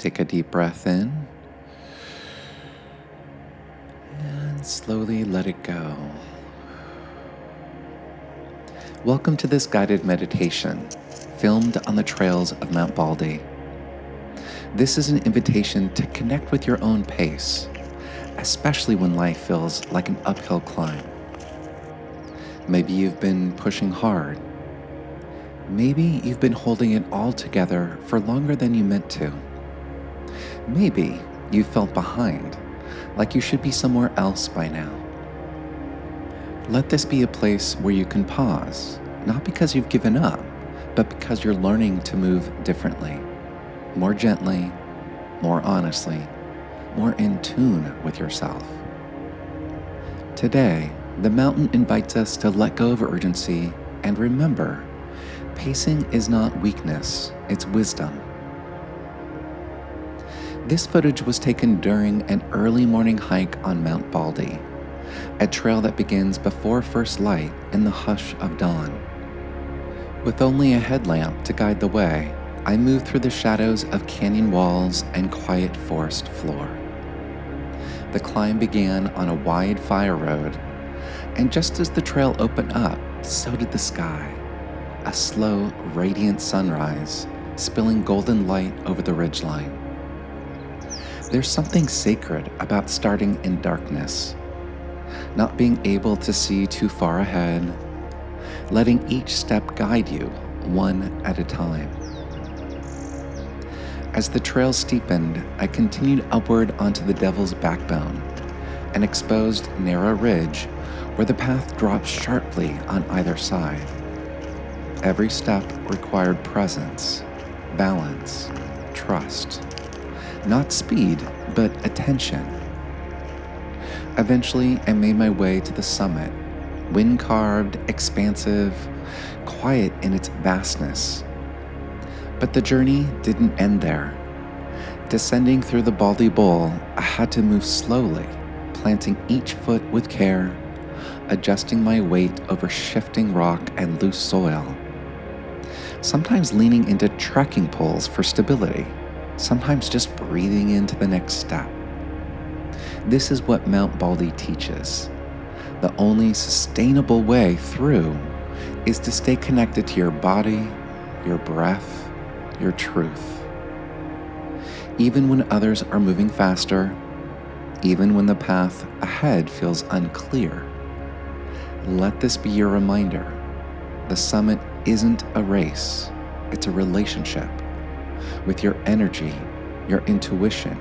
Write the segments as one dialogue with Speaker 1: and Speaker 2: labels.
Speaker 1: Take a deep breath in and slowly let it go. Welcome to this guided meditation, filmed on the trails of Mount Baldy. This is an invitation to connect with your own pace, especially when life feels like an uphill climb. Maybe you've been pushing hard. Maybe you've been holding it all together for longer than you meant to. Maybe you felt behind, like you should be somewhere else by now. Let this be a place where you can pause, not because you've given up, but because you're learning to move differently, more gently, more honestly, more in tune with yourself. Today, the mountain invites us to let go of urgency and remember, pacing is not weakness, it's wisdom. This footage was taken during an early morning hike on Mount Baldy, a trail that begins before first light in the hush of dawn. With only a headlamp to guide the way, I moved through the shadows of canyon walls and quiet forest floor. The climb began on a wide fire road, and just as the trail opened up, so did the sky. A slow, radiant sunrise, spilling golden light over the ridgeline. There's something sacred about starting in darkness, not being able to see too far ahead, letting each step guide you one at a time. As the trail steepened, I continued upward onto the Devil's Backbone, an exposed narrow ridge where the path drops sharply on either side. Every step required presence, balance, trust. Not speed, but attention. Eventually, I made my way to the summit, wind-carved, expansive, quiet in its vastness. But the journey didn't end there. Descending through the Baldy Bowl, I had to move slowly, planting each foot with care, adjusting my weight over shifting rock and loose soil. Sometimes leaning into trekking poles for stability, sometimes just breathing into the next step. This is what Mount Baldy teaches. The only sustainable way through is to stay connected to your body, your breath, your truth. Even when others are moving faster, even when the path ahead feels unclear, let this be your reminder. The summit isn't a race, it's a relationship with your energy, your intuition,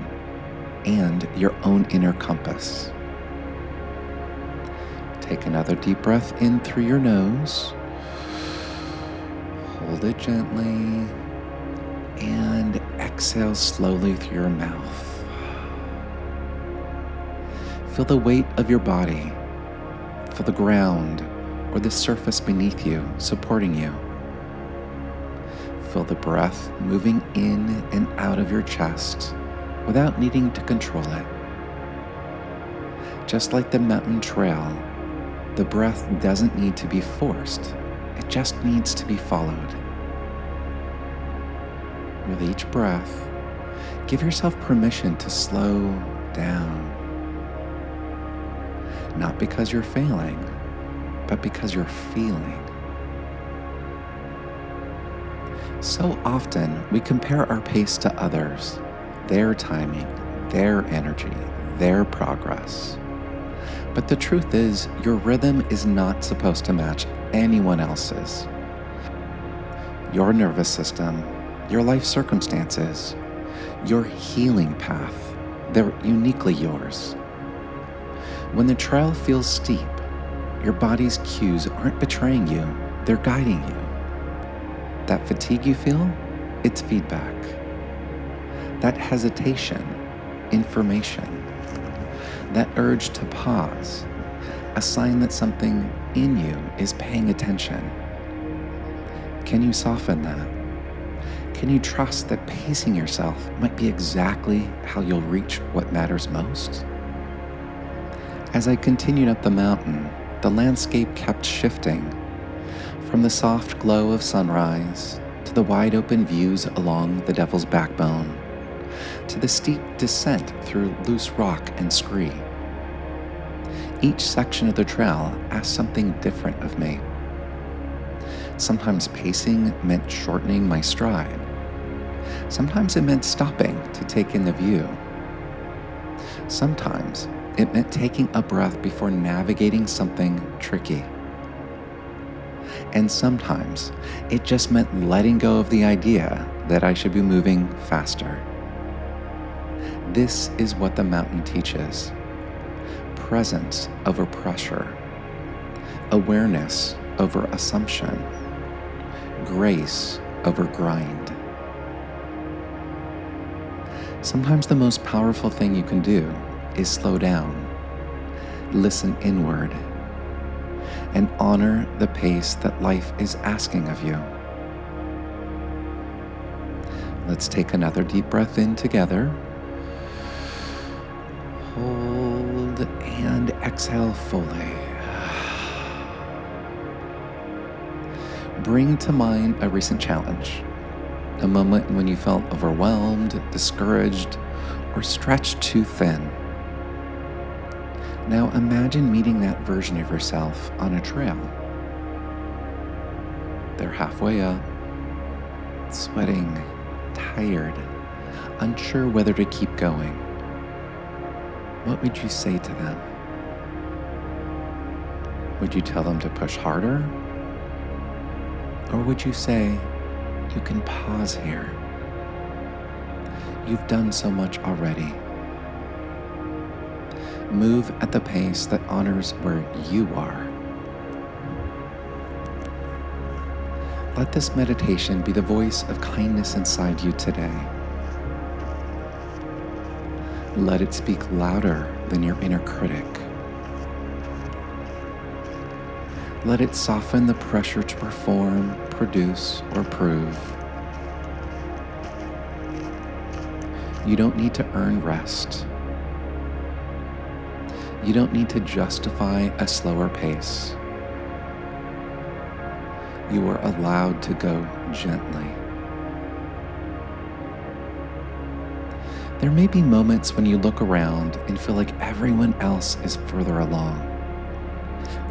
Speaker 1: and your own inner compass. Take another deep breath in through your nose. Hold it gently, and exhale slowly through your mouth. Feel the weight of your body. Feel the ground or the surface beneath you supporting you. Feel the breath moving in and out of your chest without needing to control it. Just like the mountain trail, the breath doesn't need to be forced. It just needs to be followed. With each breath, give yourself permission to slow down. Not because you're failing, but because you're feeling. So often, we compare our pace to others, their timing, their energy, their progress. But the truth is, your rhythm is not supposed to match anyone else's. Your nervous system, your life circumstances, your healing path, they're uniquely yours. When the trail feels steep, your body's cues aren't betraying you, they're guiding you. That fatigue you feel, it's feedback. That hesitation, information. That urge to pause, a sign that something in you is paying attention. Can you soften that? Can you trust that pacing yourself might be exactly how you'll reach what matters most? As I continued up the mountain, the landscape kept shifting, from the soft glow of sunrise to the wide open views along the Devil's Backbone. to the steep descent through loose rock and scree. Each section of the trail asked something different of me. Sometimes pacing meant shortening my stride. Sometimes it meant stopping to take in the view. Sometimes it meant taking a breath before navigating something tricky. And sometimes it just meant letting go of the idea that I should be moving faster. This is what the mountain teaches: presence over pressure, awareness over assumption, grace over grind. Sometimes the most powerful thing you can do is slow down, listen inward, and honor the pace that life is asking of you. Let's take another deep breath in together. Hold and exhale fully. Bring to mind a recent challenge, a moment when you felt overwhelmed, discouraged, or stretched too thin. Now imagine meeting that version of yourself on a trail. They're halfway up, sweating, tired, unsure whether to keep going. What would you say to them? Would you tell them to push harder? Or would you say, you can pause here. You've done so much already. Move at the pace that honors where you are. Let this meditation be the voice of kindness inside you today. Let it speak louder than your inner critic. Let it soften the pressure to perform, produce, or prove. You don't need to earn rest. You don't need to justify a slower pace. You are allowed to go gently. There may be moments when you look around and feel like everyone else is further along.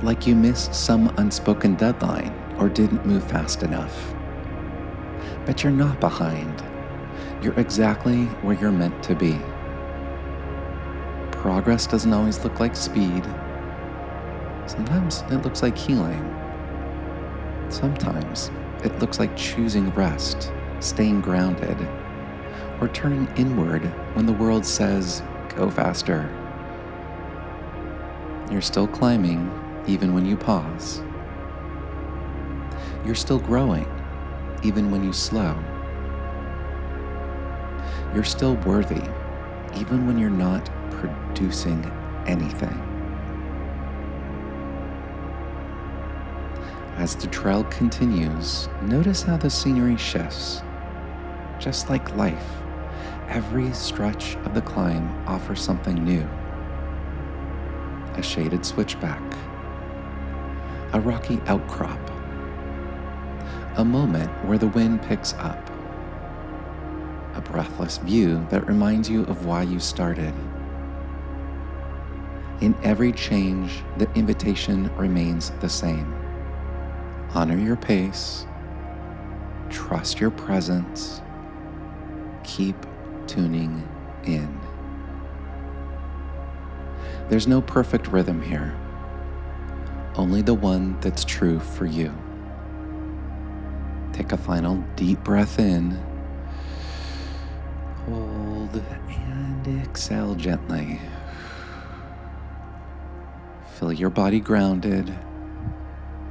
Speaker 1: Like you missed some unspoken deadline or didn't move fast enough. But you're not behind. You're exactly where you're meant to be. Progress doesn't always look like speed. Sometimes it looks like healing. Sometimes it looks like choosing rest, staying grounded, or turning inward when the world says, go faster. You're still climbing, even when you pause. You're still growing, even when you slow. You're still worthy, even when you're not producing anything. As the trail continues, notice how the scenery shifts. Just like life, every stretch of the climb offers something new. A shaded switchback, a rocky outcrop, a moment where the wind picks up, a breathless view that reminds you of why you started. In every change, the invitation remains the same. Honor your pace, trust your presence, keep tuning in. There's no perfect rhythm here, only the one that's true for you. Take a final deep breath in, hold, and exhale gently. Feel your body grounded,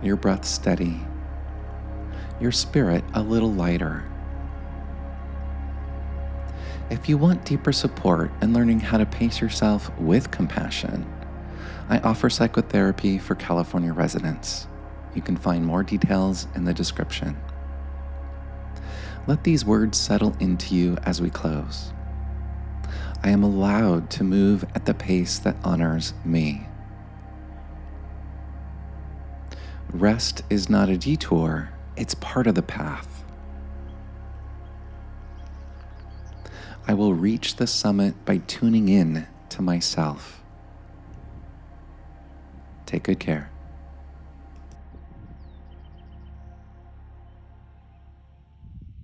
Speaker 1: your breath steady, your spirit a little lighter. If you want deeper support in learning how to pace yourself with compassion, I offer psychotherapy for California residents. You can find more details in the description. Let these words settle into you as we close. I am allowed to move at the pace that honors me. Rest is not a detour, it's part of the path. I will reach the summit by tuning in to myself. Take good care.